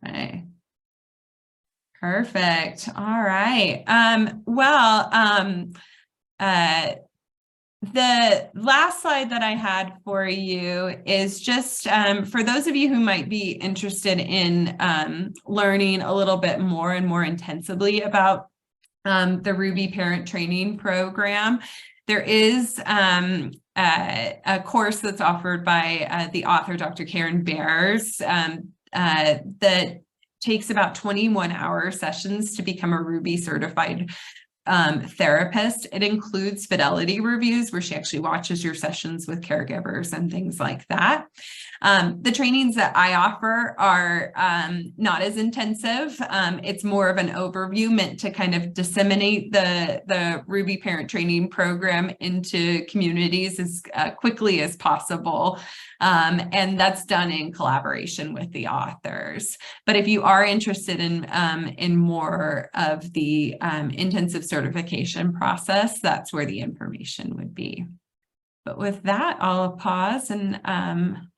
Okay. Perfect. All right. The last slide that I had for you is just for those of you who might be interested in learning a little bit more and more intensively about the Ruby Parent Training Program. There is a course that's offered by the author, Dr. Karen Bears, that takes about 21-hour sessions to become a Ruby certified therapist. It includes fidelity reviews where she actually watches your sessions with caregivers and things like that. The trainings that I offer are not as intensive. It's more of an overview meant to kind of disseminate the Ruby Parent Training Program into communities as quickly as possible. And that's done in collaboration with the authors. But if you are interested in more of the intensive certification process, that's where the information would be. But with that, I'll pause and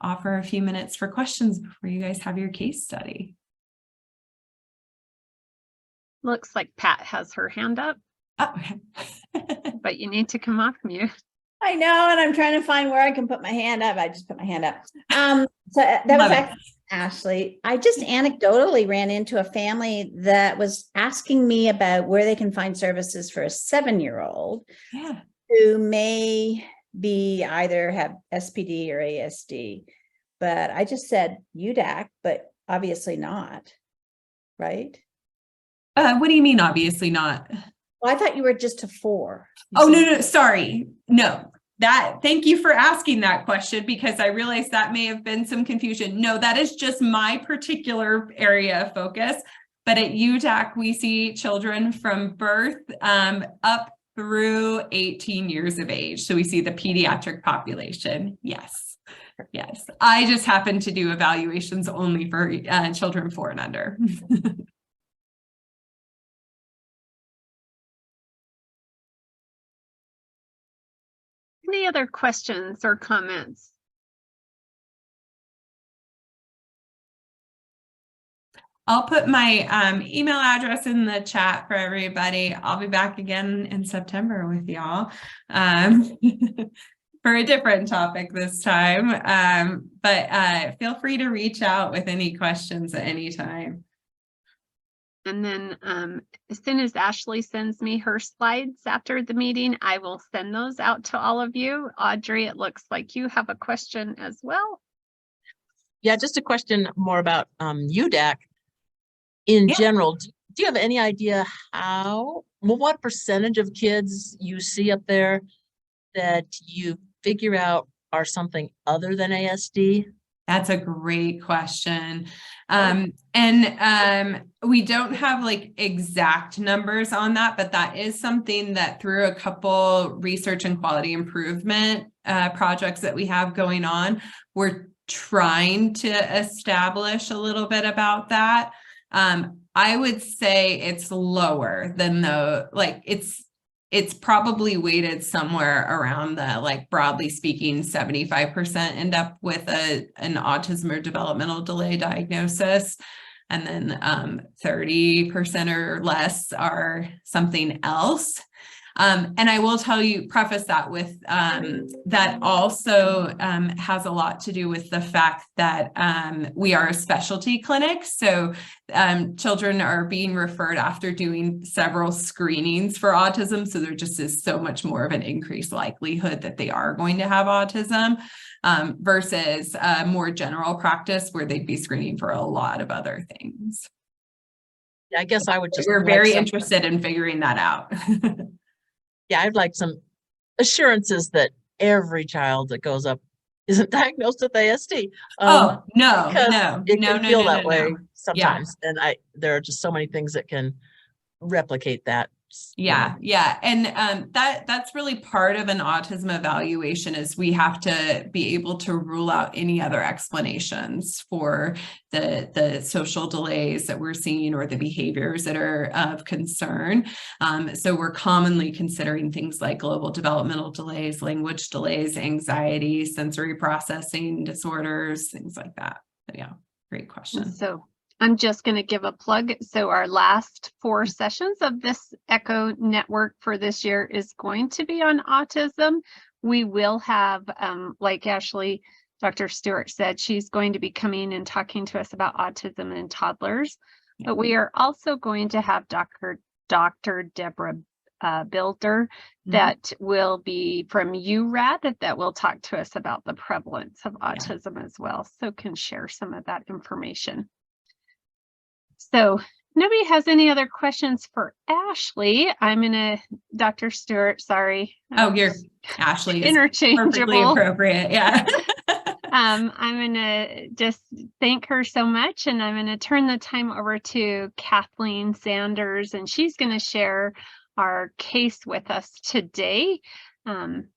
offer a few minutes for questions before you guys have your case study. Looks like Pat has her hand up, Oh. but you need to come off mute. I know, and I'm trying to find where I can put my hand up. I just put my hand up. So that was actually Ashley. I just anecdotally ran into a family that was asking me about where they can find services for a 7-year-old Yeah. who may be either have SPD or ASD. But I just said UDAC, but obviously not, right? What do you mean, obviously not? Well, I thought you were just to 4. Oh, no, sorry. No, thank you for asking that question because I realized that may have been some confusion. No, that is just my particular area of focus. But at UDAC, we see children from birth up through 18 years of age. So we see the pediatric population. Yes. Yes. I just happen to do evaluations only for children 4 and under. Any other questions or comments? I'll put my email address in the chat for everybody. I'll be back again in September with y'all for a different topic this time. But feel free to reach out with any questions at any time. And then as soon as Ashley sends me her slides after the meeting, I will send those out to all of you. Audrey, it looks like you have a question as well. Yeah, just a question more about UDAC. In general, do you have any idea what percentage of kids you see up there that you figure out are something other than ASD? That's a great question. We don't have like exact numbers on that, but that is something that through a couple research and quality improvement projects that we have going on, we're trying to establish a little bit about that. I would say it's lower than it's probably weighted somewhere around the, like, broadly speaking, 75% end up with an autism or developmental delay diagnosis. And then 30% or less are something else. And I will tell you, preface that with that also has a lot to do with the fact that we are a specialty clinic. So children are being referred after doing several screenings for autism. So there just is so much more of an increased likelihood that they are going to have autism versus a more general practice where they'd be screening for a lot of other things. Yeah, I guess I would just. We're very interested in figuring that out. Yeah, I'd like some assurances that every child that goes up isn't diagnosed with ASD. No, It can feel that way sometimes. Yeah. And there are just so many things that can replicate that. Yeah. And that's really part of an autism evaluation is we have to be able to rule out any other explanations for the social delays that we're seeing or the behaviors that are of concern. So we're commonly considering things like global developmental delays, language delays, anxiety, sensory processing disorders, things like that. But yeah, great question. So I'm just going to give a plug. So our last 4 sessions of this ECHO network for this year is going to be on autism. We will have, like Ashley, Dr. Stuart said, she's going to be coming and talking to us about autism in toddlers. Yeah. But we are also going to have Dr. Deborah Builder that will be from URAD that will talk to us about the prevalence of autism as well. So can share some of that information. So nobody has any other questions for Ashley. I'm gonna, Dr. Stuart, sorry. Oh, you're Ashley is interchangeable. Perfectly appropriate, yeah. I'm gonna just thank her so much, and I'm gonna turn the time over to Kathleen Sanders, and she's gonna share our case with us today. Thank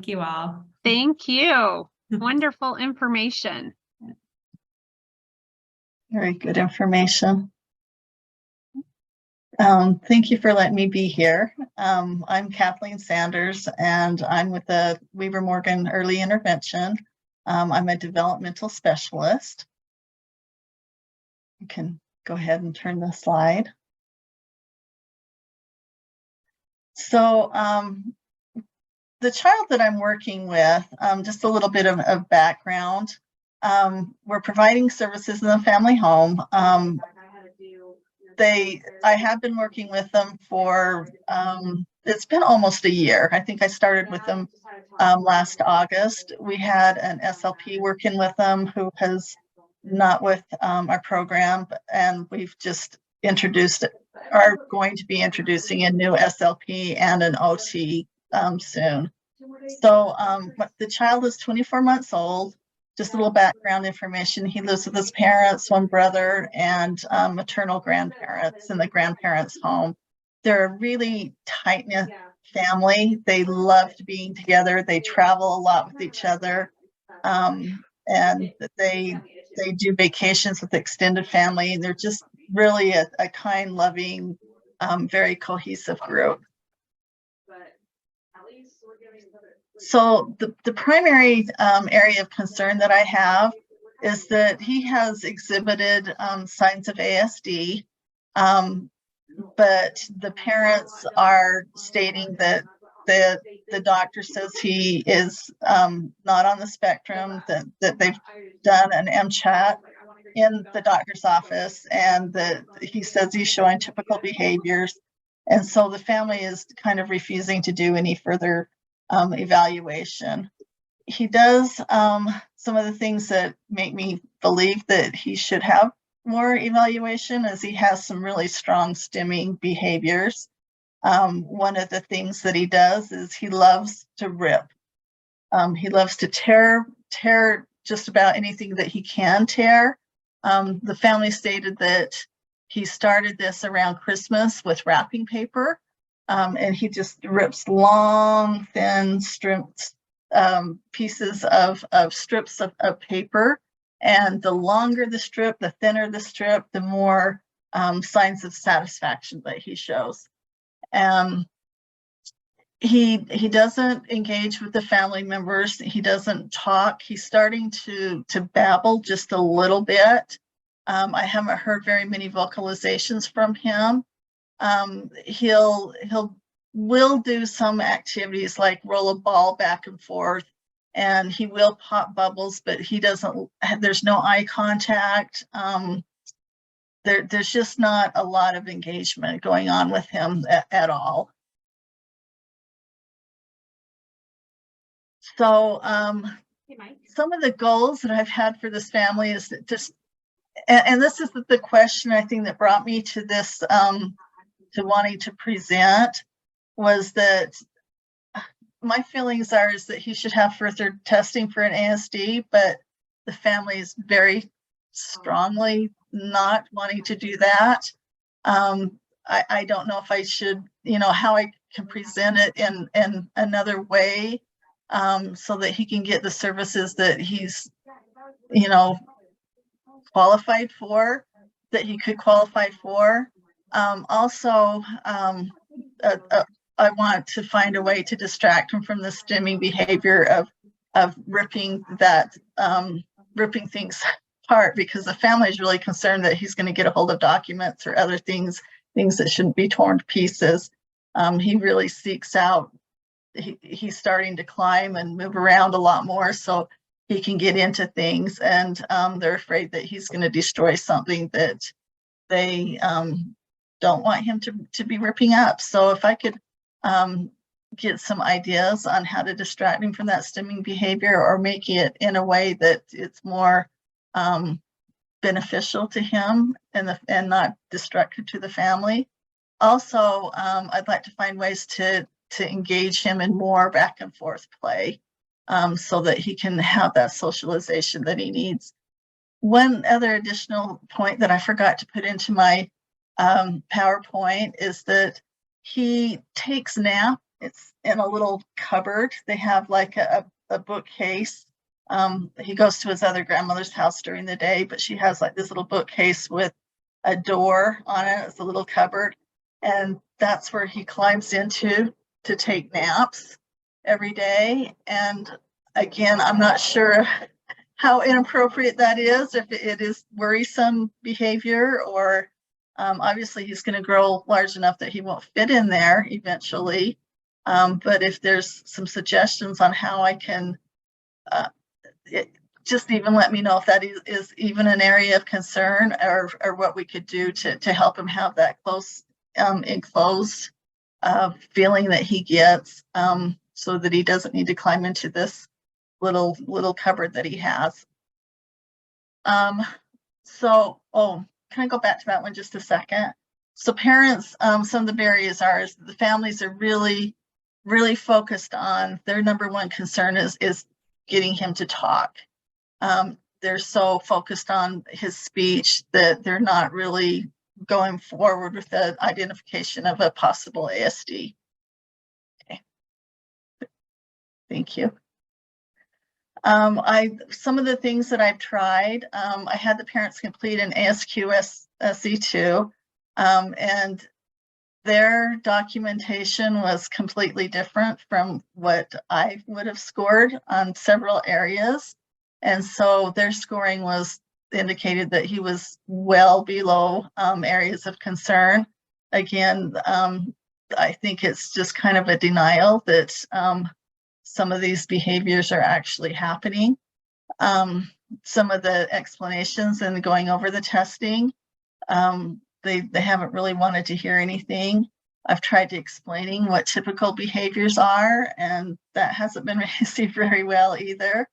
you all. Thank you. Wonderful information. Very good information. Thank you for letting me be here. I'm Kathleen Sanders, and I'm with the Weaver Morgan Early Intervention. I'm a developmental specialist. You can go ahead and turn the slide. So the child that I'm working with, just a little bit of background. We're providing services in the family home. I have been working with them for, it's been almost a year. I think I started with them last August. We had an SLP working with them who has not with our program, and we've just are going to be introducing a new SLP and an OT soon. So the child is 24 months old. Just a little background information. He lives with his parents, one brother, and maternal grandparents in the grandparents' home. They're a really tight-knit family. They loved being together. They travel a lot with each other. And they do vacations with extended family. They're just really a kind, loving, very cohesive group. So the primary area of concern that I have is that he has exhibited signs of ASD, but the parents are stating that the doctor says he is not on the spectrum, that they've done an MCHAT in the doctor's office, and that he says he's showing typical behaviors. And so the family is kind of refusing to do any further evaluation. He does some of the things that make me believe that he should have more evaluation, as he has some really strong stimming behaviors. One of the things that he does is he loves to rip. He loves to tear just about anything that he can tear. The family stated that he started this around Christmas with wrapping paper, and he just rips long, thin strips, pieces of strips of paper. And the longer the strip, the thinner the strip, the more signs of satisfaction that he shows. He doesn't engage with the family members. He doesn't talk. He's starting to babble just a little bit. I haven't heard very many vocalizations from him. Will do some activities like roll a ball back and forth, and he will pop bubbles, but he doesn't, there's no eye contact. There's just not a lot of engagement going on with him at all. So some of the goals that I've had for this family is that just, and this is the question I think that brought me to this, to wanting to present, was that my feelings are is that he should have further testing for an ASD, but the family is very strongly not wanting to do that. I don't know if I should, how I can present it in another way, so that he can get the services that he's, qualified for, that he could qualify for. Also, I want to find a way to distract him from the stimming behavior of ripping things apart, because the family is really concerned that he's going to get a hold of documents or other things that shouldn't be torn to pieces. He really seeks out, he's starting to climb and move around a lot more so he can get into things, and they're afraid that he's going to destroy something that they don't want him to be ripping up. So if I could get some ideas on how to distract him from that stimming behavior, or make it in a way that it's more beneficial to him and not destructive to the family. Also, I'd like to find ways to engage him in more back and forth play, so that he can have that socialization that he needs. One other additional point that I forgot to put into my PowerPoint is that he takes nap. It's in a little cupboard. They have like a bookcase. He goes to his other grandmother's house during the day, but she has like this little bookcase with a door on it. It's a little cupboard, and that's where he climbs into to take naps every day. And again, I'm not sure how inappropriate that is, if it is worrisome behavior, or obviously he's going to grow large enough that he won't fit in there eventually. But if there's some suggestions on how I can, just even let me know if that is even an area of concern, or what we could do to help him have that close, enclosed feeling that he gets, so that he doesn't need to climb into this little cupboard that he has. So, can I go back to that one just a second? So parents, some of the barriers is the families are really, really focused on, their number one concern is getting him to talk. They're so focused on his speech that they're not really going forward with the identification of a possible ASD. Okay. Thank you. Some of the things that I've tried, I had the parents complete an ASQ SE2, and their documentation was completely different from what I would have scored on several areas. And so their scoring was indicated that he was well below areas of concern. Again, I think it's just kind of a denial that some of these behaviors are actually happening. Some of the explanations and going over the testing, they haven't really wanted to hear anything. I've tried to explaining what typical behaviors are, and that hasn't been received very well either.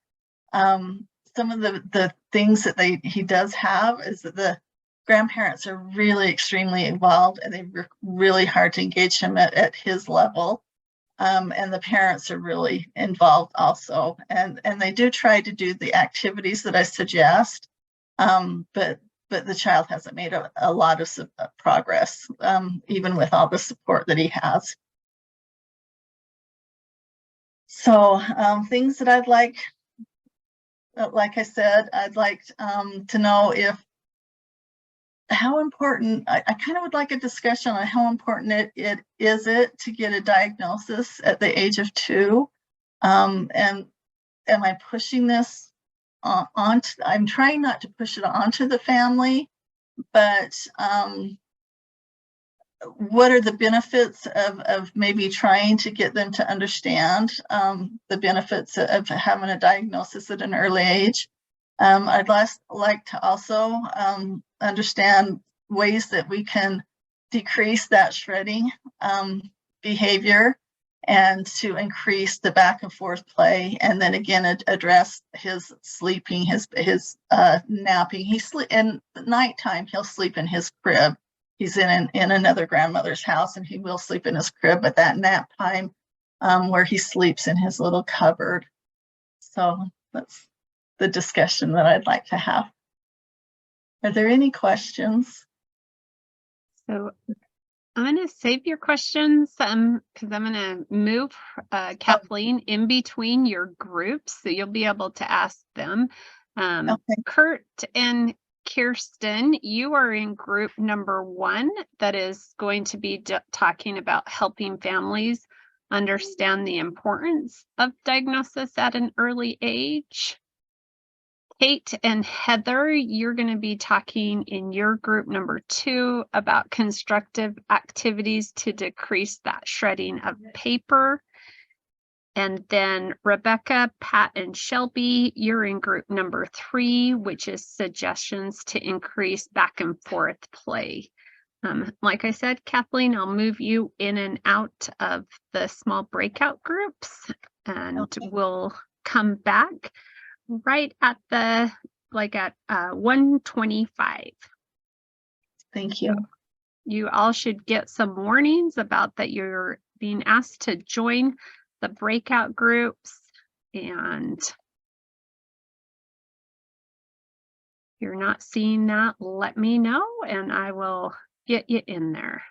Some of the things that he does have is that the grandparents are really extremely involved, and they work really hard to engage him at his level. And the parents are really involved also. And they do try to do the activities that I suggest, but the child hasn't made a lot of progress, even with all the support that he has. So things that I'd like I said, I'd like to know how important, I kind of would like a discussion on how important it is to get a diagnosis at the age of 2. And am I pushing this I'm trying not to push it onto the family, but what are the benefits of maybe trying to get them to understand the benefits of having a diagnosis at an early age? I'd like to also understand ways that we can decrease that shredding behavior and to increase the back and forth play, and then again address his sleeping, his napping. In nighttime he'll sleep in his crib. He's in another grandmother's house, and he will sleep in his crib, but that nap time where he sleeps in his little cupboard. So that's the discussion that I'd like to have. Are there any questions? So I'm going to save your questions because I'm going to move Kathleen in between your groups, so you'll be able to ask them. Okay. Kurt and Kirsten, you are in group number 1 that is going to be talking about helping families understand the importance of diagnosis at an early age. Kate and Heather, you're going to be talking in your group number 2 about constructive activities to decrease that shredding of paper. And then Rebecca, Pat, and Shelby, you're in group number 3, which is suggestions to increase back and forth play. Like I said, Kathleen, I'll move you in and out of the small breakout groups, and we'll come back right at the, at 1:25. Thank you. You all should get some warnings about that you're being asked to join the breakout groups, and if you're not seeing that, let me know and I will get you in there.